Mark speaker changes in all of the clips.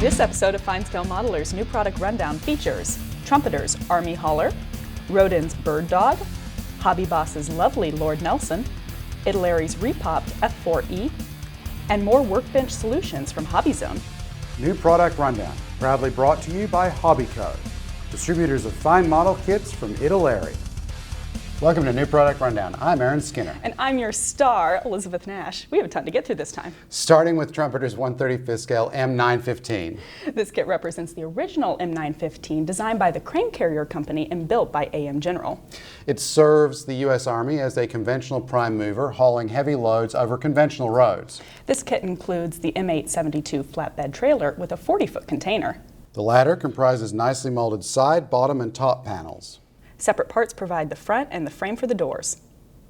Speaker 1: This episode of FineScale Modeler's new product rundown features Trumpeter's Army Hauler, Roden's Bird Dog, HobbyBoss's lovely Lord Nelson, Italeri's repopped F-4E, and more workbench solutions from HobbyZone.
Speaker 2: New product rundown, proudly brought to you by HobbyCo, distributors of fine model kits from Italeri. Welcome to New Product Rundown. I'm Aaron Skinner.
Speaker 1: And I'm your star, Elizabeth Nash. We have a ton to get through this time.
Speaker 2: Starting with Trumpeter's 135th scale M915.
Speaker 1: This kit represents the original M915 designed by the Crane Carrier Company and built by AM General.
Speaker 2: It serves the U.S. Army as a conventional prime mover, hauling heavy loads over conventional roads.
Speaker 1: This kit includes the M872 flatbed trailer with a 40-foot container.
Speaker 2: The latter comprises nicely molded side, bottom, and top panels.
Speaker 1: Separate parts provide the front and the frame for the doors.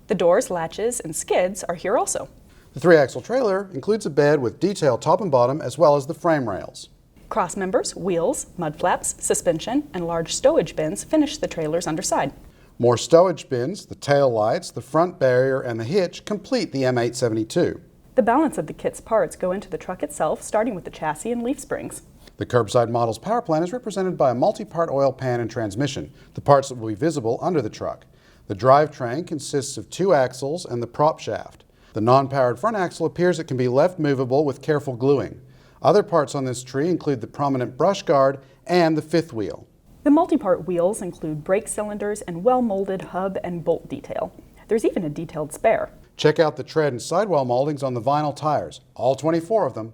Speaker 1: The doors, latches, and skids are here also.
Speaker 2: The 3-axle trailer includes a bed with detailed top and bottom as well as the frame rails.
Speaker 1: Cross members, wheels, mud flaps, suspension, and large stowage bins finish the trailer's underside.
Speaker 2: More stowage bins, the tail lights, the front barrier, and the hitch complete the M872.
Speaker 1: The balance of the kit's parts go into the truck itself, starting with the chassis and leaf springs.
Speaker 2: The curbside model's power plant is represented by a multi-part oil pan and transmission, the parts that will be visible under the truck. The drivetrain consists of 2 axles and the prop shaft. The non-powered front axle appears it can be left movable with careful gluing. Other parts on this tree include the prominent brush guard and the 5th wheel.
Speaker 1: The multi-part wheels include brake cylinders and well-molded hub and bolt detail. There's even a detailed spare.
Speaker 2: Check out the tread and sidewall moldings on the vinyl tires, all 24 of them.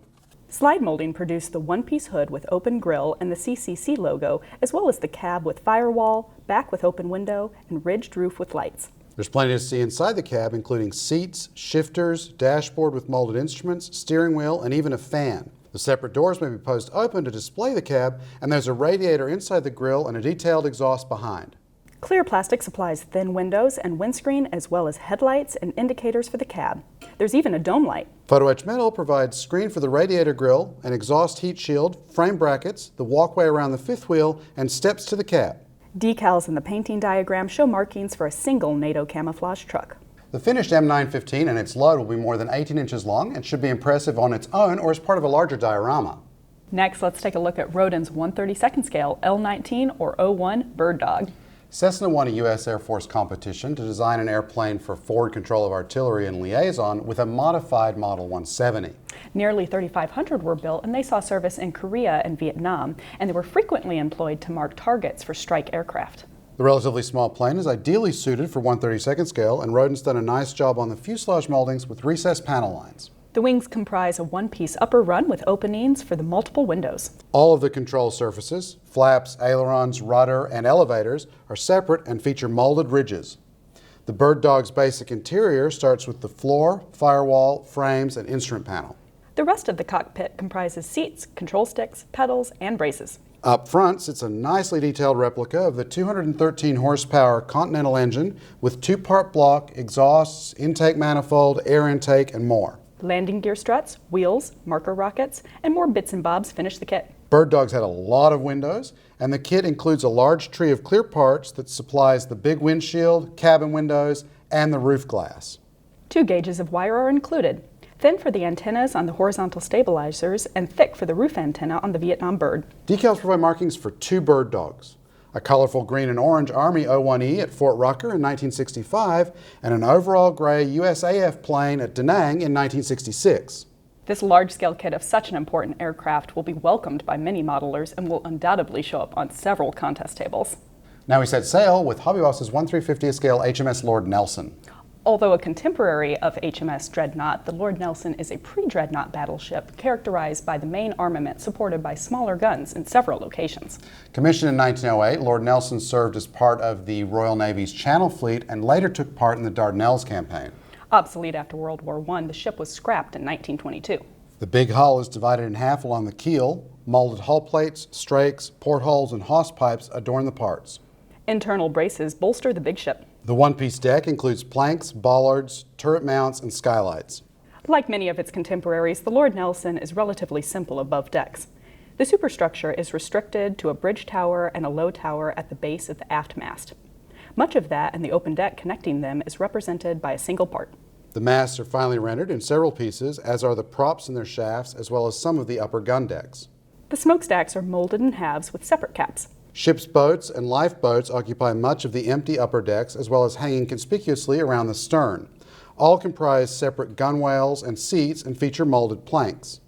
Speaker 1: Slide molding produced the one-piece hood with open grille and the CCC logo, as well as the cab with firewall, back with open window, and ridged roof with lights.
Speaker 2: There's plenty to see inside the cab, including seats, shifters, dashboard with molded instruments, steering wheel, and even a fan. The separate doors may be posed open to display the cab, and there's a radiator inside the grille and a detailed exhaust behind.
Speaker 1: Clear plastic supplies thin windows and windscreen, as well as headlights and indicators for the cab. There's even a dome light.
Speaker 2: Photo etch metal provides screen for the radiator grille, an exhaust heat shield, frame brackets, the walkway around the 5th wheel, and steps to the cab.
Speaker 1: Decals in the painting diagram show markings for a single NATO camouflage truck.
Speaker 2: The finished M915 and its load will be more than 18 inches long and should be impressive on its own or as part of a larger diorama.
Speaker 1: Next, let's take a look at Roden's 132nd scale L19 or 01 Bird Dog.
Speaker 2: Cessna won a U.S. Air Force competition to design an airplane for forward control of artillery and liaison with a modified Model 170.
Speaker 1: Nearly 3,500 were built, and they saw service in Korea and Vietnam, and they were frequently employed to mark targets for strike aircraft.
Speaker 2: The relatively small plane is ideally suited for 132nd scale, and Roden's done a nice job on the fuselage moldings with recessed panel lines.
Speaker 1: The wings comprise a one-piece upper run with openings for the multiple windows.
Speaker 2: All of the control surfaces, flaps, ailerons, rudder, and elevators are separate and feature molded ridges. The Bird Dog's basic interior starts with the floor, firewall, frames, and instrument panel.
Speaker 1: The rest of the cockpit comprises seats, control sticks, pedals, and braces.
Speaker 2: Up front sits a nicely detailed replica of the 213 horsepower Continental engine with 2-part block, exhausts, intake manifold, air intake, and more.
Speaker 1: Landing gear struts, wheels, marker rockets, and more bits and bobs finish the kit.
Speaker 2: Bird Dog's had a lot of windows, and the kit includes a large tree of clear parts that supplies the big windshield, cabin windows, and the roof glass. 2
Speaker 1: gauges of wire are included, thin for the antennas on the horizontal stabilizers and thick for the roof antenna on the Vietnam Bird.
Speaker 2: Decals provide markings for 2 Bird Dogs. A colorful green and orange Army 01E at Fort Rucker in 1965, and an overall gray USAF plane at Da Nang in 1966.
Speaker 1: This large-scale kit of such an important aircraft will be welcomed by many modelers and will undoubtedly show up on several contest tables.
Speaker 2: Now we set sail with HobbyBoss's 1/350th scale HMS Lord Nelson.
Speaker 1: Although a contemporary of HMS Dreadnought, the Lord Nelson is a pre-Dreadnought battleship characterized by the main armament supported by smaller guns in several locations.
Speaker 2: Commissioned in 1908, Lord Nelson served as part of the Royal Navy's Channel Fleet and later took part in the Dardanelles campaign.
Speaker 1: Obsolete after World War I, the ship was scrapped in 1922.
Speaker 2: The big hull is divided in half along the keel. Molded hull plates, strakes, portholes, and hawse pipes adorn the parts.
Speaker 1: Internal braces bolster the big ship.
Speaker 2: The one-piece deck includes planks, bollards, turret mounts, and skylights.
Speaker 1: Like many of its contemporaries, the Lord Nelson is relatively simple above decks. The superstructure is restricted to a bridge tower and a low tower at the base of the aft mast. Much of that and the open deck connecting them is represented by a single part.
Speaker 2: The masts are finely rendered in several pieces, as are the props in their shafts, as well as some of the upper gun decks.
Speaker 1: The smokestacks are molded in halves with separate caps.
Speaker 2: Ship's boats and lifeboats occupy much of the empty upper decks as well as hanging conspicuously around the stern. All comprise separate gunwales and seats and feature molded planks.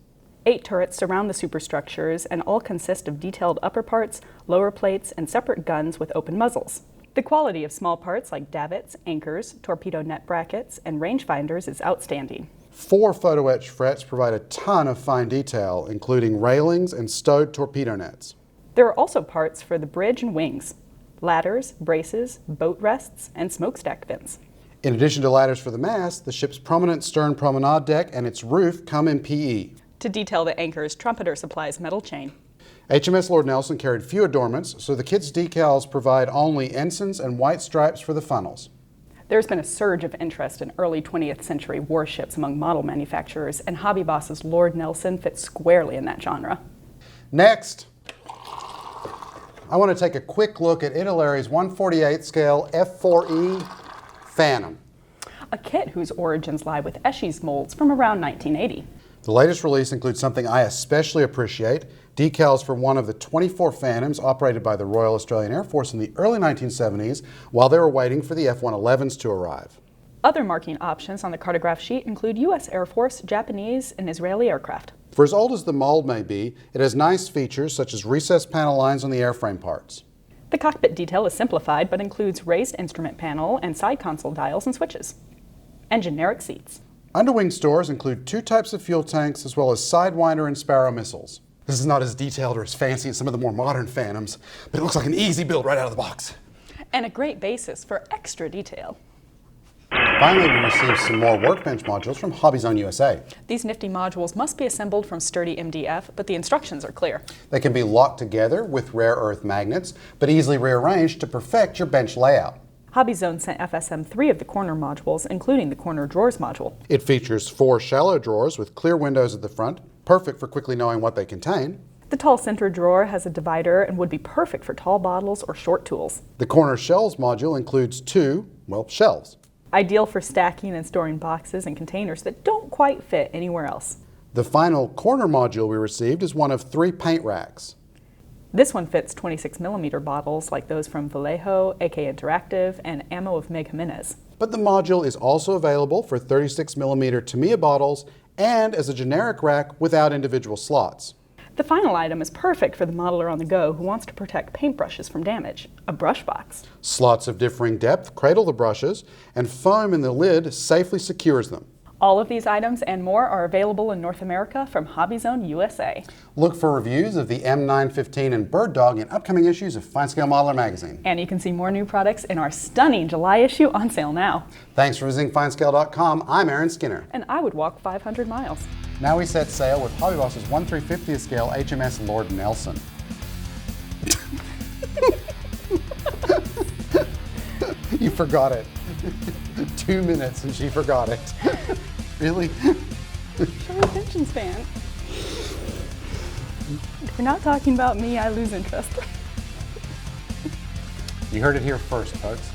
Speaker 1: 8 turrets surround the superstructures and all consist of detailed upper parts, lower plates, and separate guns with open muzzles. The quality of small parts like davits, anchors, torpedo net brackets, and rangefinders is outstanding.
Speaker 2: 4 photo etch frets provide a ton of fine detail, including railings and stowed torpedo nets.
Speaker 1: There are also parts for the bridge and wings, ladders, braces, boat rests, and smokestack vents.
Speaker 2: In addition to ladders for the mast, the ship's prominent stern promenade deck and its roof come in PE.
Speaker 1: To detail the anchors, Trumpeter supplies metal chain.
Speaker 2: HMS Lord Nelson carried few adornments, so the kit's decals provide only ensigns and white stripes for the funnels.
Speaker 1: There's been a surge of interest in early 20th century warships among model manufacturers, and HobbyBoss's Lord Nelson fits squarely in that genre.
Speaker 2: Next, I want to take a quick look at Italeri's 1/48 scale F-4E Phantom.
Speaker 1: A kit whose origins lie with Eschi's molds from around 1980.
Speaker 2: The latest release includes something I especially appreciate, decals for one of the 24 Phantoms operated by the Royal Australian Air Force in the early 1970s while they were waiting for the F-111s to arrive.
Speaker 1: Other marking options on the cartograph sheet include U.S. Air Force, Japanese, and Israeli aircraft.
Speaker 2: For as old as the mold may be, it has nice features such as recessed panel lines on the airframe parts.
Speaker 1: The cockpit detail is simplified but includes raised instrument panel and side console dials and switches. And generic seats.
Speaker 2: Underwing stores include 2 types of fuel tanks as well as Sidewinder and Sparrow missiles. This is not as detailed or as fancy as some of the more modern Phantoms, but it looks like an easy build right out of the box.
Speaker 1: And a great basis for extra detail.
Speaker 2: Finally, we received some more workbench modules from HobbyZone USA.
Speaker 1: These nifty modules must be assembled from sturdy MDF, but the instructions are clear.
Speaker 2: They can be locked together with rare earth magnets, but easily rearranged to perfect your bench layout.
Speaker 1: HobbyZone sent FSM 3 of the corner modules, including the corner drawers module.
Speaker 2: It features 4 shallow drawers with clear windows at the front, perfect for quickly knowing what they contain.
Speaker 1: The tall center drawer has a divider and would be perfect for tall bottles or short tools.
Speaker 2: The corner shelves module includes 2, shelves.
Speaker 1: Ideal for stacking and storing boxes and containers that don't quite fit anywhere else.
Speaker 2: The final corner module we received is one of 3 paint racks.
Speaker 1: This one fits 26mm bottles like those from Vallejo, AK Interactive, and Ammo of Meg Jimenez.
Speaker 2: But the module is also available for 36mm Tamiya bottles and as a generic rack without individual slots.
Speaker 1: The final item is perfect for the modeler on the go who wants to protect paintbrushes from damage, a brush box.
Speaker 2: Slots of differing depth cradle the brushes, and foam in the lid safely secures them.
Speaker 1: All of these items and more are available in North America from HobbyZone USA.
Speaker 2: Look for reviews of the M915 and Bird Dog in upcoming issues of FineScale Modeler magazine.
Speaker 1: And you can see more new products in our stunning July issue on sale now.
Speaker 2: Thanks for visiting FineScale.com. I'm Aaron Skinner.
Speaker 1: And I would walk 500 miles.
Speaker 2: Now we set sail with HobbyBoss's 1/350th scale HMS Lord Nelson. You forgot it. 2 minutes and she forgot it. Really?
Speaker 1: Short attention span. If you're not talking about me, I lose interest.
Speaker 2: You heard it here first, folks.